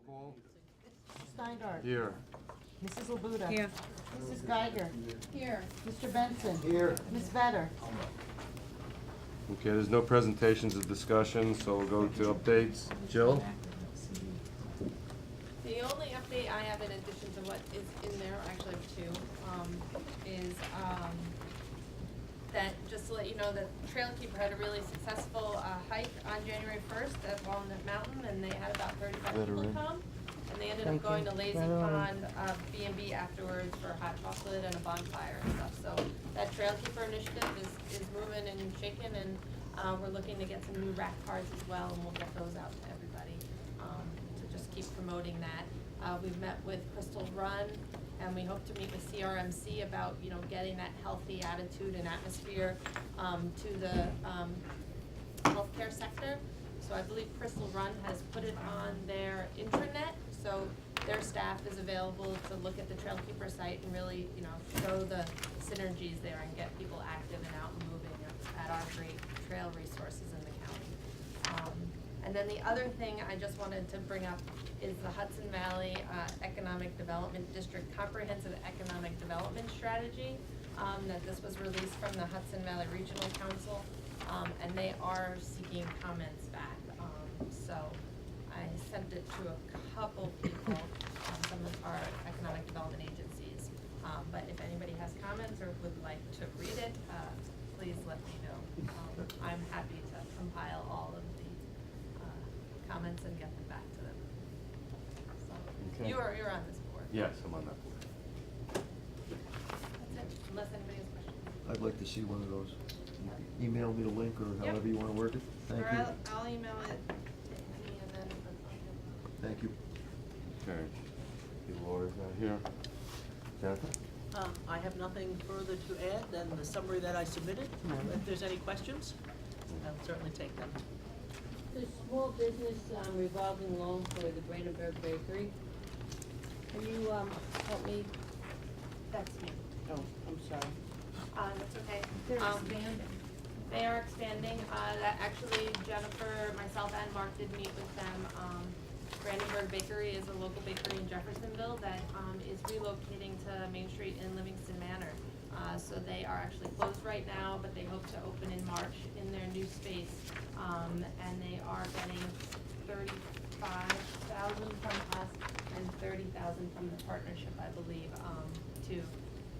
call. Steindart. Here. Mrs. Labuda. Here. Mrs. Geiger. Here. Mr. Benson. Here. Ms. Vetter. Okay, there's no presentations or discussion, so we'll go to updates. Jill? The only update I have in addition to what is in there, actually I have two, is that, just to let you know, that Trail Keeper had a really successful hike on January 1st at Walnut Mountain, and they had about 35 people come. And they ended up going to Lazy Pond B&B afterwards for hot chocolate and a bonfire and stuff. So that Trail Keeper initiative is moving and shaking, and we're looking to get some new rack cards as well, and we'll get those out to everybody to just keep promoting that. We've met with Crystal Run, and we hope to meet with CRMC about, you know, getting that healthy attitude and atmosphere to the healthcare sector. So I believe Crystal Run has put it on their intranet, so their staff is available to look at the Trail Keeper site and really, you know, show the synergies there and get people active and out and moving at our great trail resources in the county. And then the other thing I just wanted to bring up is the Hudson Valley Economic Development District Comprehensive Economic Development Strategy, that this was released from the Hudson Valley Regional Council, and they are seeking comments back. So I sent it to a couple people, some of our economic development agencies. But if anybody has comments or would like to read it, please let me know. I'm happy to compile all of the comments and get them back to them. So Okay. you're on this board. Yes, I'm on that board. That's it, unless anybody has questions. I'd like to see one of those. You can email me the link or Yep. however you want to work it. Thank Or you. I'll email it to Annie and then. Thank you. Okay. The lawyer's not here. Jennifer? I have nothing further to add than the summary that I submitted. If there's any questions, I'll certainly take them. The small business revolving loan for the Brandenburg Bakery. Can you help me? That's me. Oh, I'm sorry. That's okay. They're expanding. They are expanding. That actually Jennifer, myself, and Mark did meet with them. Brandenburg Bakery is a local bakery in Jeffersonville that is relocating to Main Street in Livingston Manor. So they are actually closed right now, but they hope to open in March in their new space. And they are getting $35,000 from us and $30,000 from the partnership, I believe, to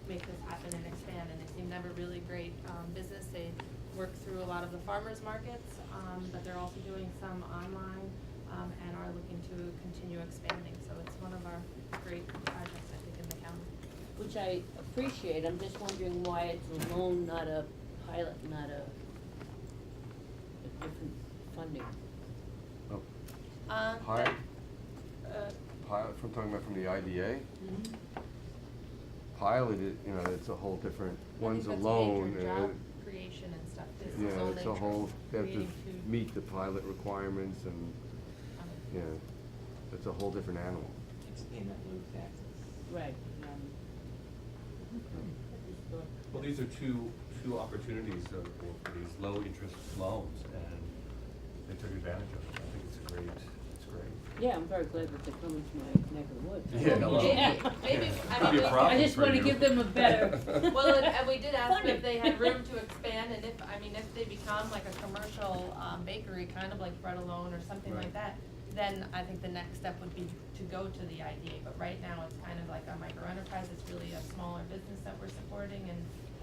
make this happen and expand. And they seem to have a really great business. They work through a lot of the farmers markets, but they're also doing some online and are looking to continue expanding. So it's one of our great projects, I think, in the county. Which I appreciate. I'm just wondering why it's a loan, not a pilot, not a different funding. Oh, But, pilot, from talking about from the IDA? Mm-hmm. Pilot, it's a whole different, one's a I think loan. that's major job creation and stuff. This is Yeah, only it's a whole, they have to creating food. meet the pilot requirements and, yeah, it's a whole different animal. It's in lieu of taxes. Right. Well, these are two opportunities for these low interest loans, and they took advantage of it. I think it's great. Yeah, I'm very glad that they're coming to my neck of the woods. Yeah, no, Maybe, Could I be a mean, problem I just for want to you. give them a better. well, and we did ask them if Funding. they had room to expand, and if they become like a commercial bakery, kind of like Bread Alone or something like Right. that, then I think the next step would be to go to the IDA. But right now, it's kind of like a micro enterprise. It's really a smaller business that we're supporting,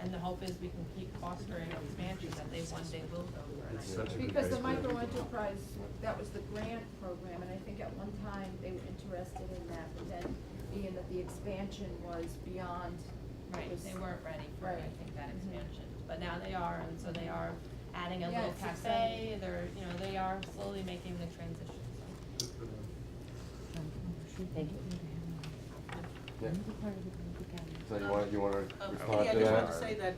and the hope is we can keep fostering expansion that they one day will go for. And I It's think such a good Because the base for micro it. enterprise, that was the grant program, and I think at one time they were interested in that, but then being that the expansion was beyond. Right, was- they weren't ready for, I Right. think, that Mhm. expansion, but now they are, and so they are adding a Yeah, little it's cafe, they're, they are slowly making the transition, so. Thank you. Yeah. So you wanna respond Yeah, I to just that? want to say that,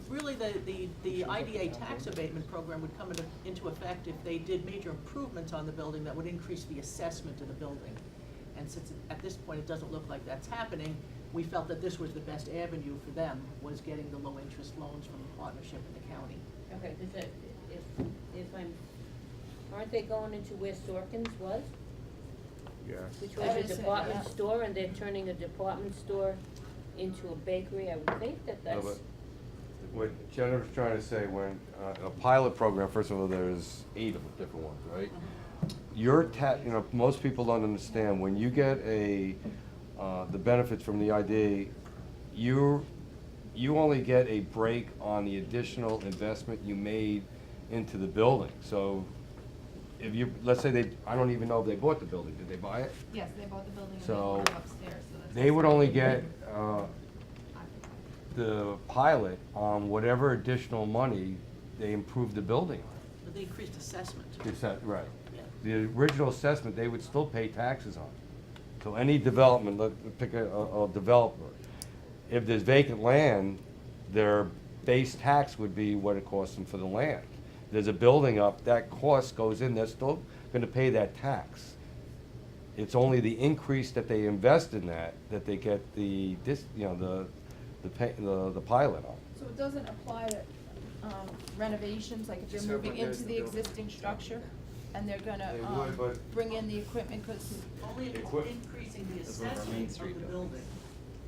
really, the IDA tax abatement program would come into effect if they did major improvements on the building that would increase the assessment of the building. And since at this point it doesn't look like that's happening, we felt that this was the best avenue for them, was getting the low interest loans from the partnership in the county. Okay, if aren't they going into where Sorkin's was? Yeah. Which That was is a it, department yeah. store, and they're turning a department store into a bakery. I would think that No, that's. but what Jennifer's trying to say, when, a pilot program, first of all, there's 8 of them, different ones, right? Your most people don't understand, when you get the benefits from the IDA, you only get a break on the additional investment you made into the building. So if you, let's say I don't even know if they bought the building, did they buy it? Yes, they bought the building and they So, bought it upstairs, so that's. They would only get, the pilot on whatever additional money they improved the building on. But the increased assessment. Right. Yeah. The original assessment, they would still pay taxes on. So any development, pick a developer, if there's vacant land, their base tax would be what it costs them for the land. There's a building up, that cost goes in, they're still gonna pay that tax. It's only the increase that they invest in that they get the pilot on. So it doesn't apply to renovations, like if Just you're have moving one into there, the the building. existing structure, and they're gonna, They would, but- bring in the equipment, cause, Only if it's increasing the assessment of the building.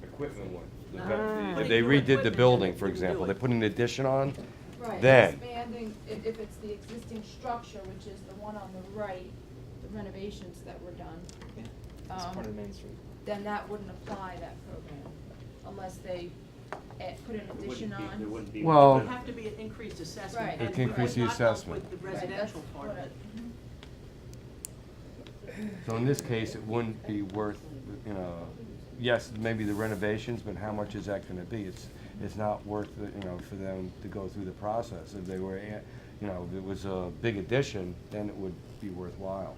Equipment one. Ah. If they redid the building, for example, they put an addition on, right, then, expanding, if it's the existing structure, which is the one on the right, the renovations that were done. It's part of Main Street. Then that wouldn't apply, that program, unless they put an addition on. well, It would have to be an increased assessment. Right. and It can increase we the would not help assessment. with the Right, that's residential part of what it. so in this case, it wouldn't be worth, yes, maybe the renovations, but how much is that gonna be? It's not worth, for them to go through the process. If they were, if it was a big addition, then it would be worthwhile.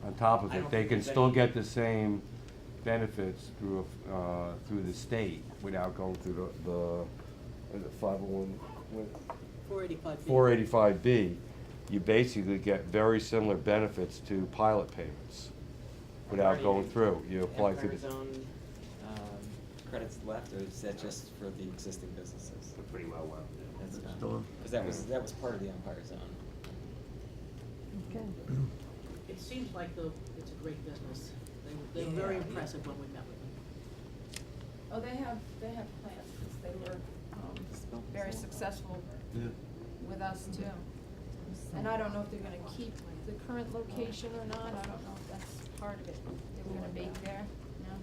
On top of I it, don't they think can there's still any- get the same benefits through the state without going through the 501, 485B. 485B. You basically get very similar benefits to pilot payments without going through. You apply through Empire the. Zone, credits left, or is that just for the existing businesses? They're pretty well wound. That's It's done. done. Cause that was part of the Empire Zone. It seems like it's a great business. They were very impressive when we met with them. Oh, they have plans, because they were, very successful Yeah. with us too. And I don't know if they're gonna keep the current location or not, I don't know if that's part of it, they were gonna bake there, no?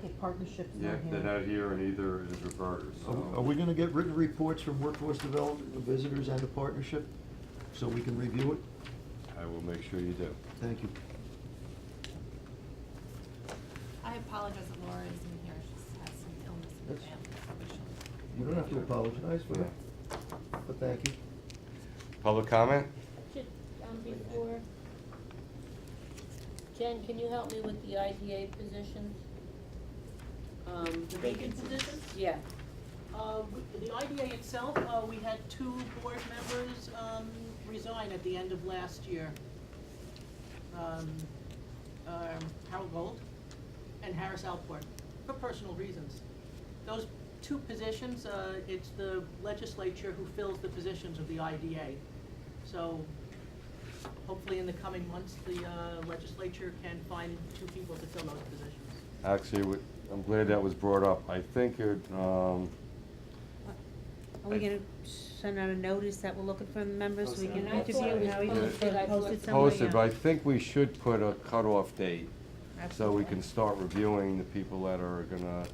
Okay, partnership's Yeah, not they're here. not here and either is reverters, so. Are we gonna get written reports from workforce development, the visitors and the partnership, so we can review it? I will make sure you do. Thank you. I apologize that Laura isn't here, she's had some illness in the That's- family, probably she'll. You don't have to apologize for that, but thank you. Public comment? Before, Jen, can you help me with the IDA positions? The vacant positions? Yeah. The IDA itself, we had 2 board members resign at the end of last year. Harold Gold and Harris Alport, for personal reasons. Those 2 positions, it's the legislature who fills the positions of the IDA. So hopefully in the coming months, the legislature can find 2 people to fill those positions. Actually, I'm glad that was brought up. I think Are we gonna send out a notice that we're looking for members so we can And I thought it interview? was How we posted, I post thought- it somewhere? posted, but I think we should put a cutoff date, so we Absolutely. can start reviewing the people that are gonna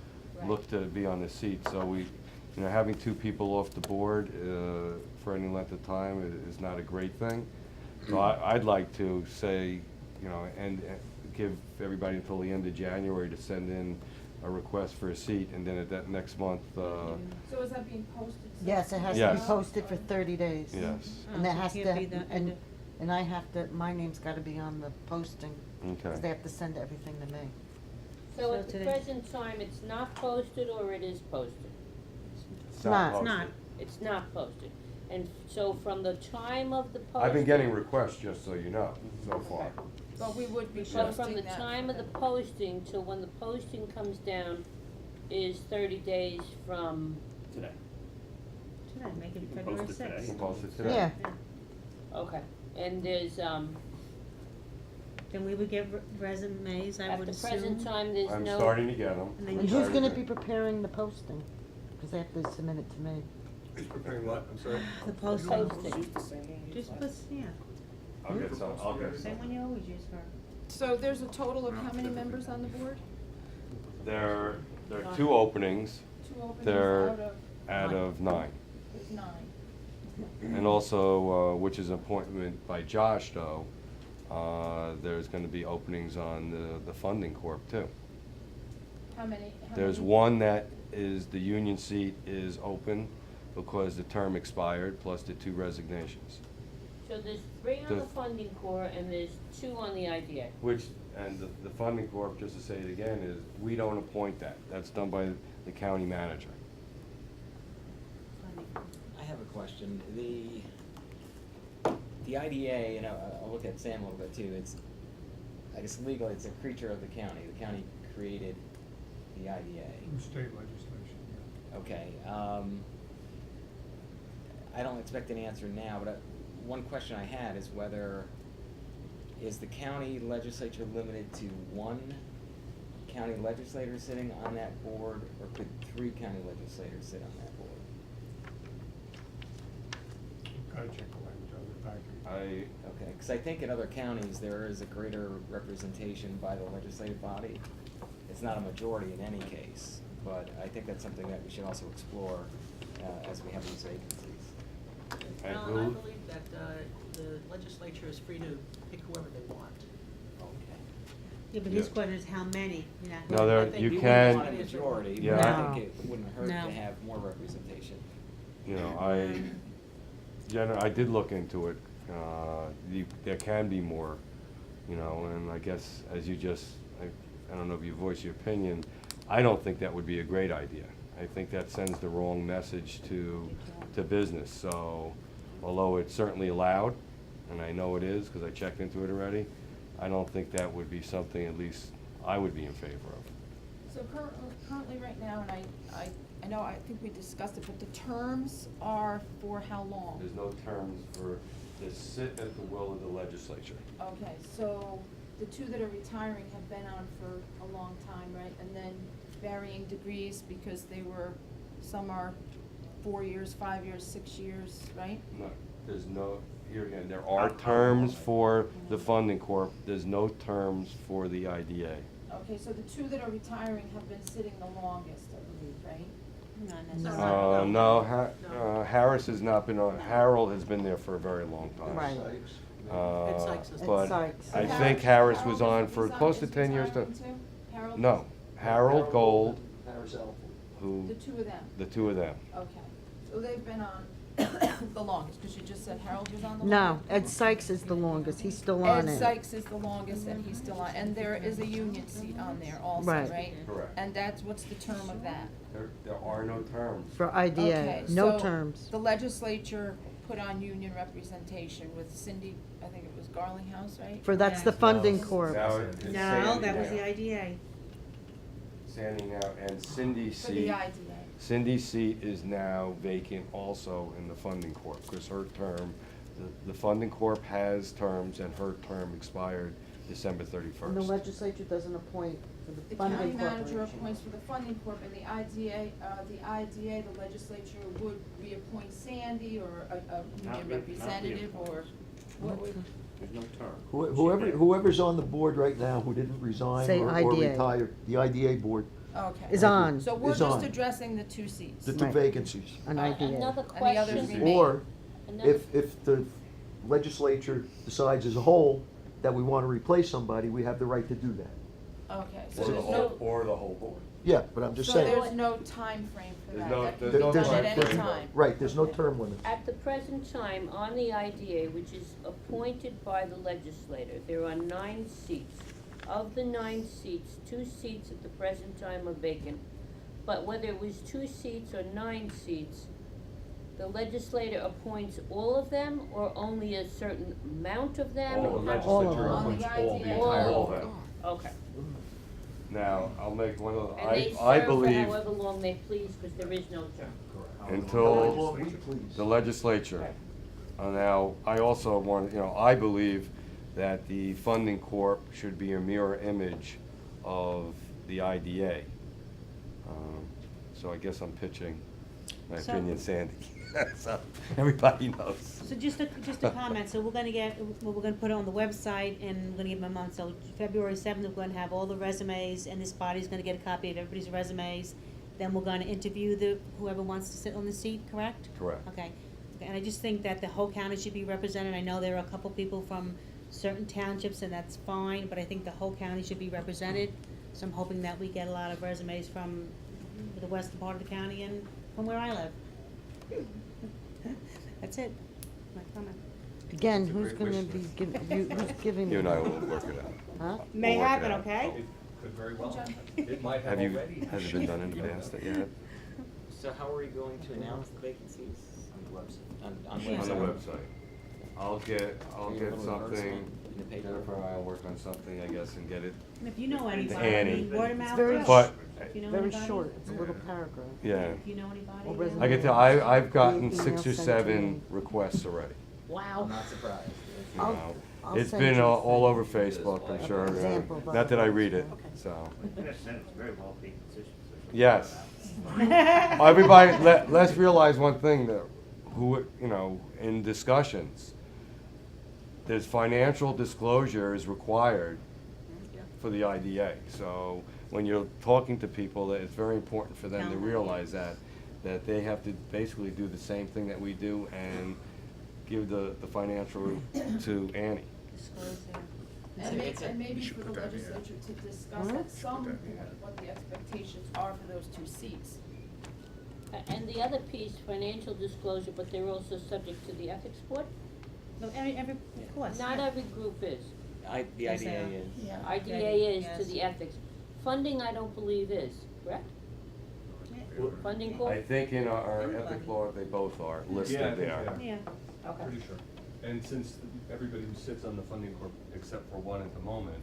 look to be on the seat. So we, having 2 people off the board for any length of time is not a great thing. So I'd like to say, and give everybody until the end of January to send in a request for a seat, and then at that next month, So is that being posted? Yes, it has to be Yes. posted for 30 days. yes, And that Oh, so has it to, can't be the end and I have to, my name's gotta be on the posting, okay. because they have to send everything to me. So at the today- present time, it's not posted or it is posted? It's not. It's not. It's not posted. And so from the time of the posting. I've been getting requests, just so you know, so far. But we would be So posting from the that. time of the posting till when the posting comes down is 30 days from, Today. Should I make it You can February post it today. 6th? We'll post it today. Yeah, okay. And there's, Then we would get resumes, I at would the assume. present time, there's no. I'm starting to get them. And then And you who's gonna be preparing the posting? Cause they have to submit it to me. Who's preparing what, I'm sorry? The posting. Posting. Just put, yeah, I'll get some, I'll get some. same one you always use for. So there's a total of how many members on the board? There are 2 openings. 2 openings They're out of, out of 9. there's 9. And also, which is an appointment by Josh though, there's gonna be openings on the funding corp too. How many? There's one that is, the union seat is open because the term expired, plus the 2 resignations. So there's 3 on The- the funding core and there's 2 on the IDA. Which, and the funding corp, just to say it again, is we don't appoint that. That's done by the county manager. I have a question. The IDA, you know, I'll look at Sam a little bit too. It's, I guess legally, it's a creature of the county. The county created the IDA. State legislation, yeah. Okay, I don't expect an answer now, but one question I had is whether, is the county legislature limited to 1 county legislator sitting on that board, or could 3 county legislators sit on that board? Gotta check the language of it back. Okay, because I think in other counties, there is a greater representation by the legislative body. It's not a majority in any case, but I think that's something that we should also explore as we have these vacancies. And I who- believe that the legislature is free to pick whoever they want. Okay. Yeah, but his Yeah. question is how many, you know. No, there, I think you We can. wouldn't want a majority, Yeah. but I No. think it wouldn't hurt No. to have more representation. You know, I did look into it, there can be more, you know, and I guess as you just, I don't know if you voice your opinion, I don't think that would be a great idea. I think that sends the wrong message to business, so, although it's certainly allowed, and I know it is, because I checked into it already, I don't think that would be something at least I would be in favor of. So currently right now, and I know, I think we discussed it, but the terms are for how long? There's no terms for, they sit at the will of the legislature. Okay, so the 2 that are retiring have been on for a long time, right? And then varying degrees because they were, some are 4 years, 5 years, 6 years, right? No, there's no, here again, there are terms for the funding corp, there's no terms for the IDA. Okay, so the 2 that are retiring have been sitting the longest, I believe, right? Not No. necessarily. No, Harris has not been on, Harold has been there for a very long time. Right. Ed Sykes is- Ed But Sykes. I So think Harris was Harold on is for resign- close to is 10 years. retiring too? Harold? No, Harold Gold, Harris Alford. who, The 2 of them? the 2 of them. Okay, so they've been on the longest, because you just said Harold was on the No, longest? Ed Sykes is the longest, he's still on it. Ed Sykes is the longest and he's still on, and there is a union seat on there also, Right. right? Correct. And that's, what's the term of that? There are no terms. For IDA, Okay, no so terms. The legislature put on union representation with Cindy, I think it was Garlinghouse, right? For, that's the funding corp. Now it's No, Sandy that was now. the IDA. Sandy now, and Cindy's For the seat, IDA. Cindy's seat is now vacant also in the funding corp, because her term, the funding corp has terms, and her term expired December And the 31st. legislature doesn't appoint for the The county funding manager corporation. appoints for the funding corp, and the IDA, the legislature would reappoint Sandy or a union representative, or what would? There's no term. Whoever's on the board right now who didn't resign Say or IDA. retire, the IDA board, Okay. Is on, So we're Is just on. addressing the 2 seats. the 2 Right. vacancies. an IDA. Another And the others question. remain. Or Another- if the legislature decides as a whole that we want to replace somebody, we have the right to do that. Okay, so Or the there's whole, no, or the whole board. Yeah, but I'm just so saying, there's no time frame for There's that? no- That can there's be no done time at any frame. time? right, there's no Okay. term limit. At the present time, on the IDA, which is appointed by the legislator, there are 9 seats. Of the 9 seats, 2 seats at the present time are vacant. But whether it was 2 seats or 9 seats, the legislator appoints all of them or only a certain amount of them? All the How does- All of legislature them. appoints On the all, the IDA. entire, all All. of them. Okay. Now, I'll make one of, And they I serve for believe however long they please, because there is no term. until Well, we please. the legislature Now, I also want, I believe that the funding corp should be a mirror image of the IDA. So I guess I'm pitching my So- opinion, Sandy. So everybody knows. So just a comment, so we're gonna put it on the website, and we're gonna give them a month, so February 7th, we're gonna have all the resumes, and this body's gonna get a copy of everybody's resumes. Then we're gonna interview whoever wants to sit on the seat, correct? Correct. Okay, and I just think that the whole county should be represented. I know there are a couple people from certain townships, and that's fine, but I think the whole county should be represented. So I'm hoping that we get a lot of resumes from the western part of the county and from where I live. That's it, my comment. Again, It's a who's great gonna wish be, list. who's giving? You and I will work it out. Huh? May We'll work happen, it out. okay? It could very well. It might have Have you, already. has it been done in the past that you had? So how are you going to announce the vacancies? On the website. On Yeah. On the website. I'll get Maybe a little something, advertisement in the paper. Jennifer and I'll work on something, I guess, and get it. And if you know anybody, I Annie. mean, word of mouth. very too. But, If you know Very anybody. short, it's a little paragraph. yeah, If you know anybody. Or then- resume. I can tell, I've gotten Email 6 or sent to 7 me. requests already. I'm Wow. not surprised. You I'll- know. I'll It's send been you all some over Facebook, I'm sure, example of not that I other read it, ones. so. It's very well paid position. Yes. Everybody, let's realize one thing, that in discussions, there's financial disclosure is required for the IDA. So when you're talking to people, it's very important for them to Tell them. realize that they have to basically do the same thing that we do and give the financial to Annie. Disclose their- And maybe for the legislature to discuss at some point what the expectations are for those two seats. And the other piece, financial disclosure, but they're also subject to the ethics board? No, of course. Not yeah. every group is. The Yes, IDA they are. is. Yeah. IDA is to Yes. the ethics. Funding, I don't believe is, correct? Funding I corp? think in our Everybody. ethic law, they both are Yeah, I listed think there. they are. Yeah. Okay. Pretty sure. And since everybody who sits on the funding corp, except for one at the moment,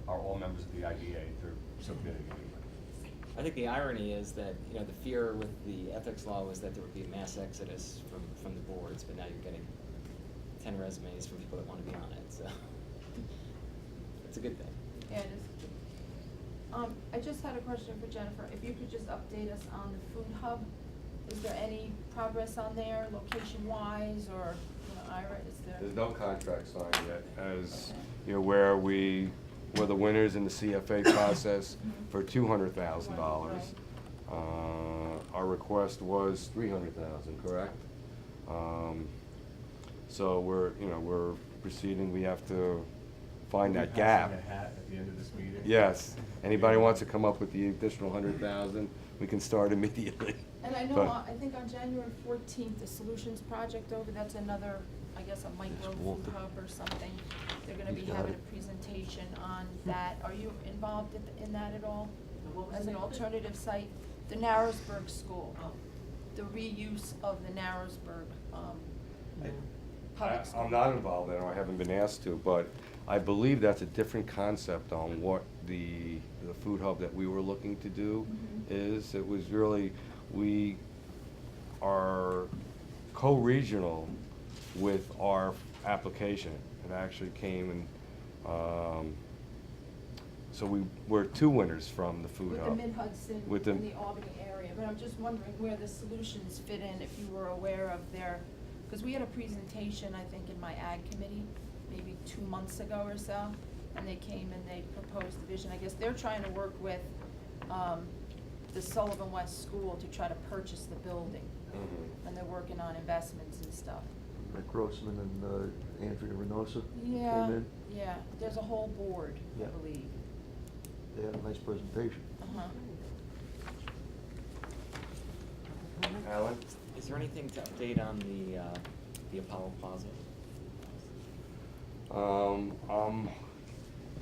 are all members of the IDA, they're submitting anyway. I think the irony is that, the fear with the ethics law was that there would be a mass exodus from the boards, but now you're getting 10 resumes from people that want to be on it, so it's a good thing. Yeah, it is. I just had a question for Jennifer. If you could just update us on the food hub, is there any progress on there, location-wise, or, Ira, is there? There's no contract signed yet, as, where we're the winners in the CFA process for $200,000. Our request was $300,000, correct? So we're proceeding, we have to find that gap. Passing a hat at the end of this meeting. Yes, anybody wants to come up with the additional 100,000, we can start immediately. And I know, But- I think on January 14th, the Solutions Project that's another, I guess, a micro food Walter. hub or something. They're gonna be He's got having it. a presentation on that. Are you involved in that at all? As an alternative site? The Narrowsburg School. The reuse of the Narrowsburg, public school. I'm not involved in it, I haven't been asked to, but I believe that's a different concept on what the food hub that we were looking to do is. It was really, we are co-regional with our application. It actually came and, so we're 2 winners from the food With hub. the Mid-Hudson With the- and the Albany area, but I'm just wondering where the solutions fit in, if you were aware of because we had a presentation, I think, in my ag committee, maybe 2 months ago or so, and they came and they proposed a vision. I guess they're trying to work with, the Sullivan West School to try to purchase the building, Mhm. and they're working on investments and stuff. Rick Grossman and Andrea Reynosa Yeah, came in. yeah, there's a whole board, I Yeah. believe. They had a nice presentation. Uh-huh. Alan? Is there anything to update on the Apollo Plaza? I'm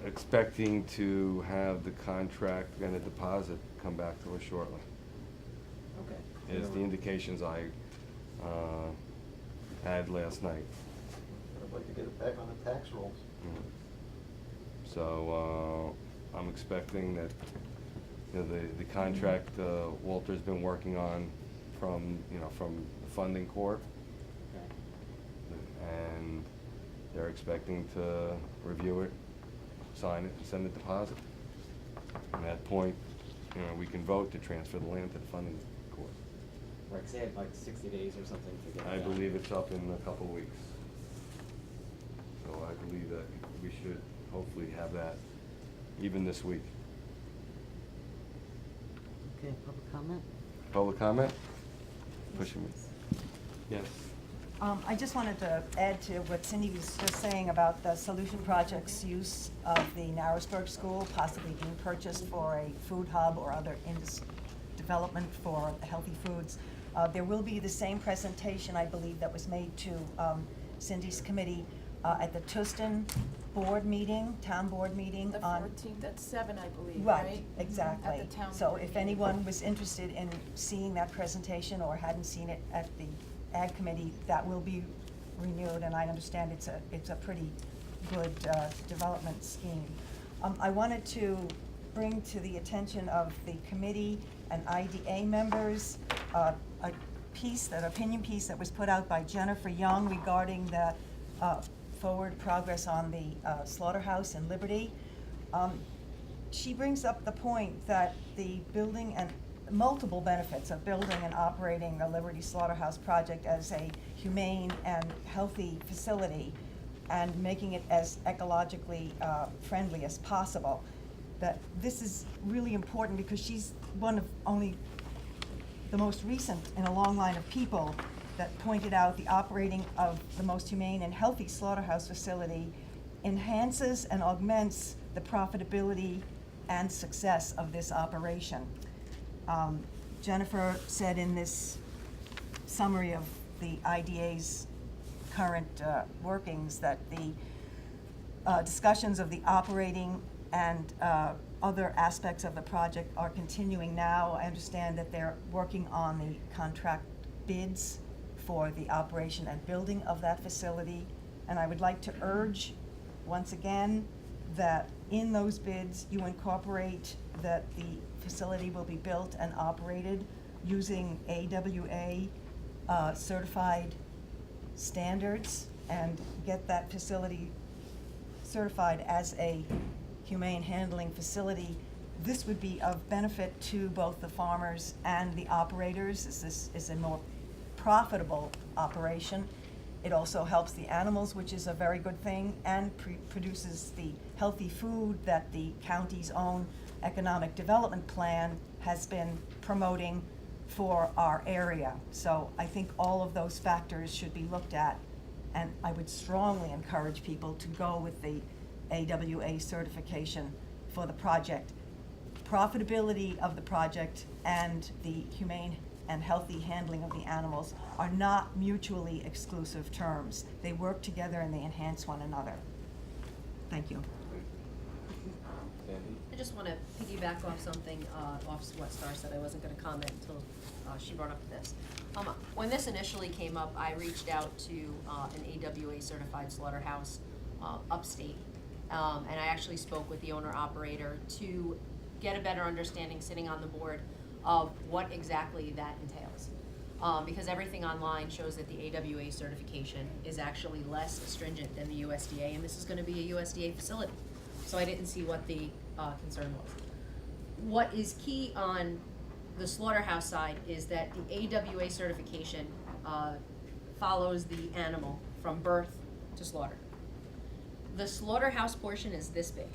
expecting to have the contract and the deposit come back to us shortly. Okay. Is the indications I had last night. I'd like to get it back on the tax rolls. So I'm expecting that the contract Walter's been working on from the funding corp. and they're expecting to review it, sign it, and send a deposit. At that point, you know, we can vote to transfer the land to the funding court. Right, say it like 60 days or something to get it I done. believe it's up in a couple weeks. So I believe that we should hopefully have that even this week. Okay, public comment? Public comment? Pushing me. Yes. I just wanted to add to what Cindy was just saying about the Solution Project's use of the Narrowsburg School possibly being purchased for a food hub or other development for healthy foods. There will be the same presentation, I believe, that was made to Cindy's committee at the Tustin board meeting, town board meeting The on. 14th at 7, I believe, right? Right, exactly. At the town So board if meeting. anyone was interested in seeing that presentation or hadn't seen it at the Ag Committee, that will be renewed, and I understand it's a pretty good development scheme. I wanted to bring to the attention of the committee and IDA members a opinion piece that was put out by Jennifer Young regarding the forward progress on the slaughterhouse in Liberty. She brings up the point that the building and multiple benefits of building and operating the Liberty Slaughterhouse project as a humane and healthy facility and making it as ecologically friendly as possible. That this is really important because she's one of only the most recent in a long line of people that pointed out the operating of the most humane and healthy slaughterhouse facility enhances and augments the profitability and success of this operation. Jennifer said in this summary of the IDA's current workings that the discussions of the operating and other aspects of the project are continuing now. I understand that they're working on the contract bids for the operation and building of that facility. And I would like to urge, once again, that in those bids, you incorporate that the facility will be built and operated using AWA certified standards and get that facility certified as a humane handling facility. This would be of benefit to both the farmers and the operators. This is a more profitable operation. It also helps the animals, which is a very good thing, and produces the healthy food that the county's own economic development plan has been promoting for our area. So I think all of those factors should be looked at, and I would strongly encourage people to go with the AWA certification for the project. Profitability of the project and the humane and healthy handling of the animals are not mutually exclusive terms. They work together and they enhance one another. Thank you. Sandy? I just want to piggyback off something, off what Star said. I wasn't going to comment until she brought up this. When this initially came up, I reached out to an AWA certified slaughterhouse upstate, and I actually spoke with the owner-operator to get a better understanding, sitting on the board, of what exactly that entails. Because everything online shows that the AWA certification is actually less stringent than the USDA, and this is going to be a USDA facility. So I didn't see what the concern was. What is key on the slaughterhouse side is that the AWA certification follows the animal from birth to slaughter. The slaughterhouse portion is this big.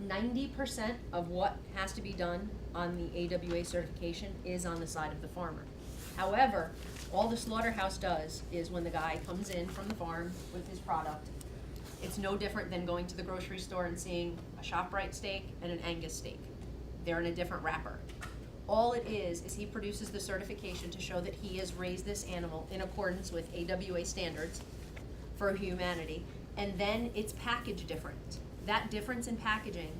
90% of what has to be done on the AWA certification is on the side of the farmer. However, all the slaughterhouse does is when the guy comes in from the farm with his product, it's no different than going to the grocery store and seeing a ShopRite steak and an Angus steak. They're in a different wrapper. All it is he produces the certification to show that he has raised this animal in accordance with AWA standards for humanity, and then it's packaged different. That difference in packaging,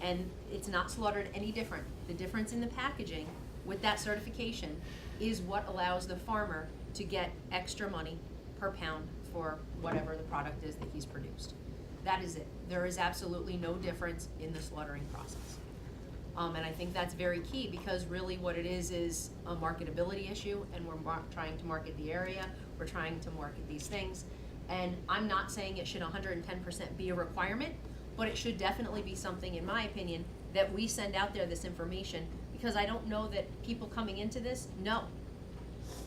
and it's not slaughtered any different, the difference in the packaging with that certification is what allows the farmer to get extra money per pound for whatever the product is that he's produced. That is it. There is absolutely no difference in the slaughtering process. And I think that's very key, because really what it is a marketability issue, and we're trying to market the area, we're trying to market these things, And I'm not saying it should 110% be a requirement, but it should definitely be something, in my opinion, that we send out there this information, because I don't know that people coming into this know.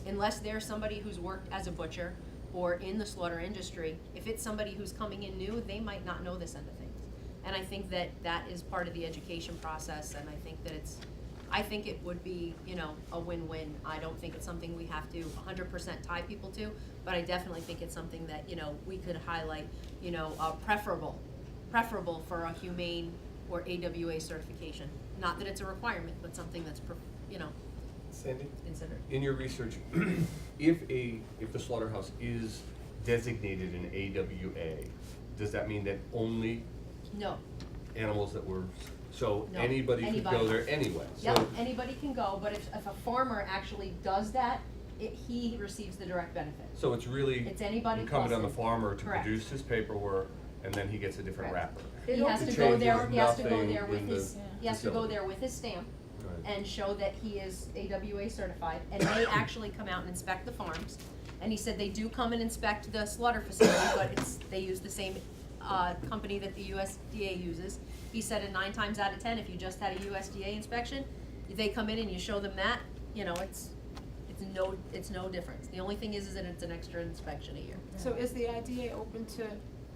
Unless they're somebody who's worked as a butcher or in the slaughter industry, if it's somebody who's coming in new, they might not know this end of things. And I think that that is part of the education process, and I think that I think it would be, you know, a win-win. I don't think it's something we have to 100% tie people to, but I definitely think it's something that, you know, we could highlight, you know, preferable for a humane or AWA certification. Not that it's a requirement, but something that's, you know, Sandy? considered. In your research, if the slaughterhouse is designated an AWA, does that mean that only No. animals that were, so No, anybody could go anybody. there anyway? Yep, So- anybody can go, but if a farmer actually does that, he receives the direct benefit. So it's really It's anybody incumbent on the plus it. farmer to Correct. produce his paperwork, and then he gets a different Correct. wrapper. He has It to go there, changes he has to go nothing there with in his, the he has to go facility. there with his stamp Right. and show that he is AWA certified, and they actually come out and inspect the farms. And he said they do come and inspect the slaughter facility, but they use the same, company that the USDA uses. He said 9 times out of 10, if you just had a USDA inspection, they come in and you show them that, you know, it's no difference. The only thing is that it's an extra inspection a year. So is the IDA open to,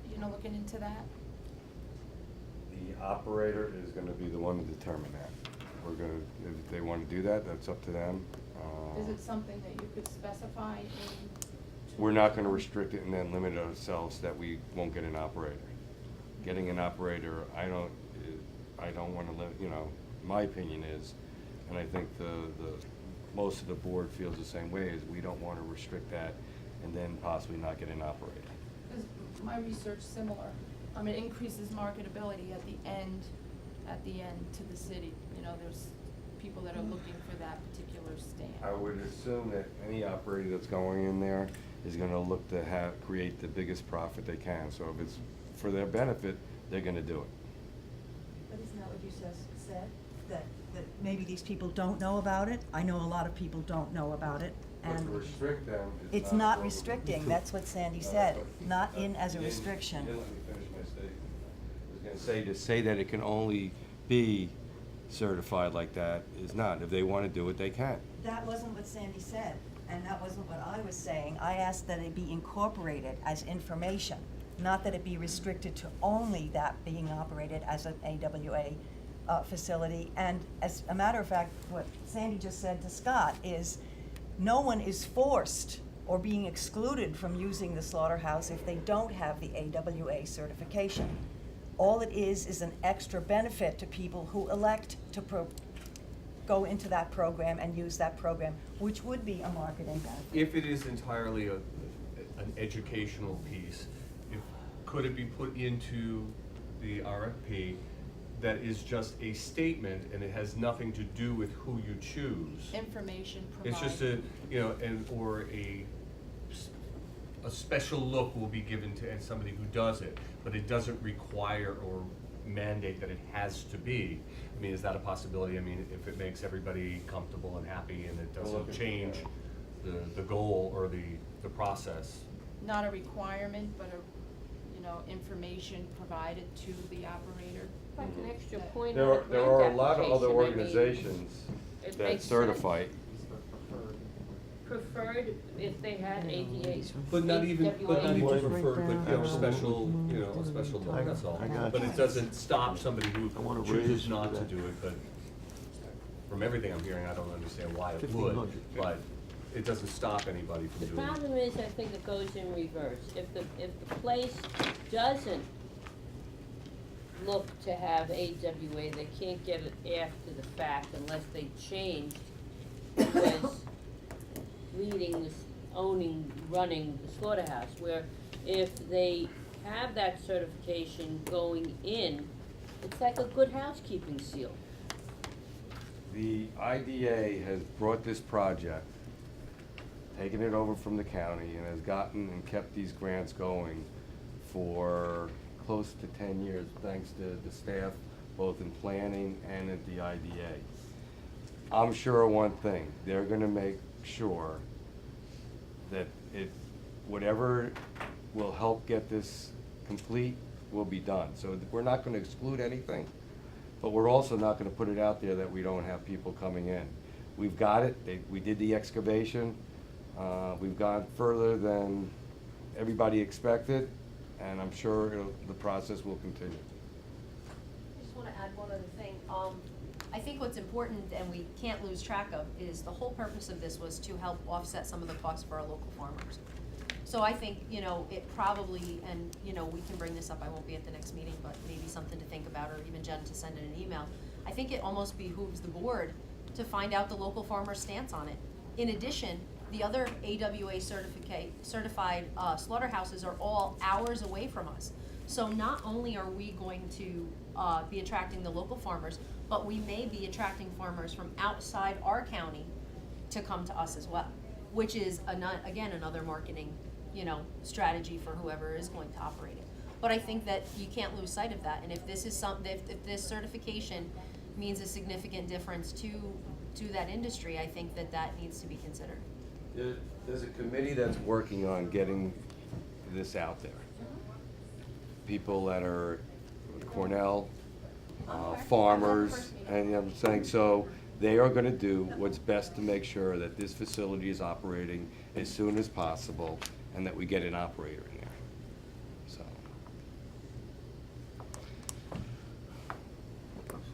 you know, looking into that? The operator is gonna be the one to determine that. We're gonna, if they wanna do that, that's up to them. Is it something that you could specify in? We're not gonna restrict it and then limit ourselves that we won't get an operator. Getting an operator, I don't wanna you know, my opinion is, and I think most of the board feels the same way, is we don't wanna restrict that and then possibly not get an operator. Is my research similar? I mean, it increases marketability at the end to the city. You know, there's people that are looking for that particular stand. I would assume that any operator that's going in there is gonna look to create the biggest profit they can. So if it's for their benefit, they're gonna do it. But isn't that what you just said? That maybe these people don't know about it? I know a lot of people don't know about it, But to and restrict them is it's not appropriate. restricting, that's what Sandy said, not in as a You didn't- restriction. You didn't let me finish my statement. I was gonna say that it can only be certified like that is not. If they wanna do it, they can. That wasn't what Sandy said, and that wasn't what I was saying. I asked that it be incorporated as information, not that it be restricted to only that being operated as an AWA facility. And as a matter of fact, what Sandy just said to Scott is, no one is forced or being excluded from using the slaughterhouse if they don't have the AWA certification. All it is an extra benefit to people who elect to go into that program and use that program, which would be a marketing benefit. If it is entirely an educational piece, could it be put into the RFP that is just a statement and it has nothing to do with who you choose? Information provided. It's just or a special look will be given to somebody who does it, but it doesn't require or mandate that it has to be. I mean, is that a possibility? I mean, if it makes everybody comfortable and happy and it doesn't change the goal or the process. Not a requirement, but information provided to the operator. Like an extra point There on are, a there are a grant lot of other application, I mean, organizations it that makes certify. sense. Preferred if they had ADA. But not even AWA. preferred, but a special look, that's all. I got But you. it doesn't stop somebody who I wanna chooses raise not to that. do it, but from everything I'm hearing, I don't understand why it would, 1,500. but it doesn't stop anybody from The doing it. problem is, I think it goes in reverse. If the place doesn't look to have AWA, they can't get it after the fact unless they change who was leading, running the slaughterhouse. Where if they have that certification going in, it's like a good housekeeping seal. The IDA has brought this project, taken it over from the county, and has gotten and kept these grants going for close to 10 years, thanks to the staff, both in planning and at the IDA. I'm sure of one thing, they're gonna make sure that whatever will help get this complete will be done. So we're not gonna exclude anything, but we're also not gonna put it out there that we don't have people coming in. We've got it, we did the excavation, we've gone further than everybody expected, and I'm sure the process will continue. I just wanna add one other thing. I think what's important, and we can't lose track of, is the whole purpose of this was to help offset some of the costs for our local farmers. So I think, you know, it probably, and, you know, we can bring this up, I won't be at the next meeting, but maybe something to think about, or even Jen to send in an email. I think it almost behooves the board to find out the local farmer's stance on it. In addition, the other AWA certified slaughterhouses are all hours away from us. So not only are we going to be attracting the local farmers, but we may be attracting farmers from outside our county to come to us as well, which is again another marketing, you know, strategy for whoever is going to operate it. But I think that you can't lose sight of that, and if this is if this certification means a significant difference to that industry, I think that that needs to be considered. There's a committee that's working on getting this out there. People that are Cornell, farmers, and you know what I'm saying, so they are gonna do what's best to make sure that this facility is operating as soon as possible and that we get an operator in there, so.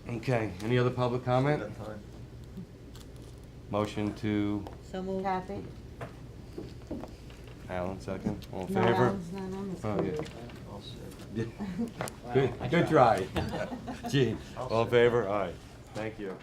Okay, any other public comment? Motion to, So moved. Kathy? Alan, second, all in No, favor? Alan's not on this Oh, yeah. committee. Good, good try. Gene, all in favor? Aye. Thank you.